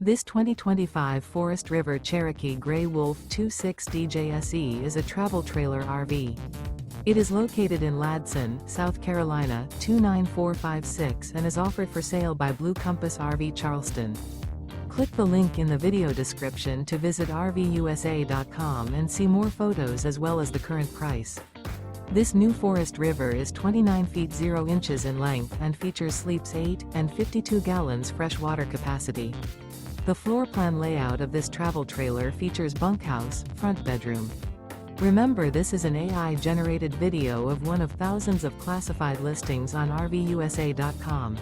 This 2025 Forest River Cherokee Grey Wolf 26DJSE is a travel trailer RV. It is located in Ladson, South Carolina 29456 and is offered for sale by Blue Compass RV Charleston. Click the link in the video description to visit RVUSA.com and see more photos as well as the current price. This new Forest River is 29 feet 0 inches in length and features sleeps 8 and 52 gallons fresh water capacity. The floor plan layout of this travel trailer features bunkhouse, front bedroom. Remember, this is an AI-generated video of one of thousands of classified listings on RVUSA.com.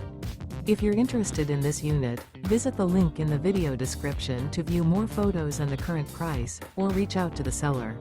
If you're interested in this unit, visit the link in the video description to view more photos and the current price, or reach out to the seller.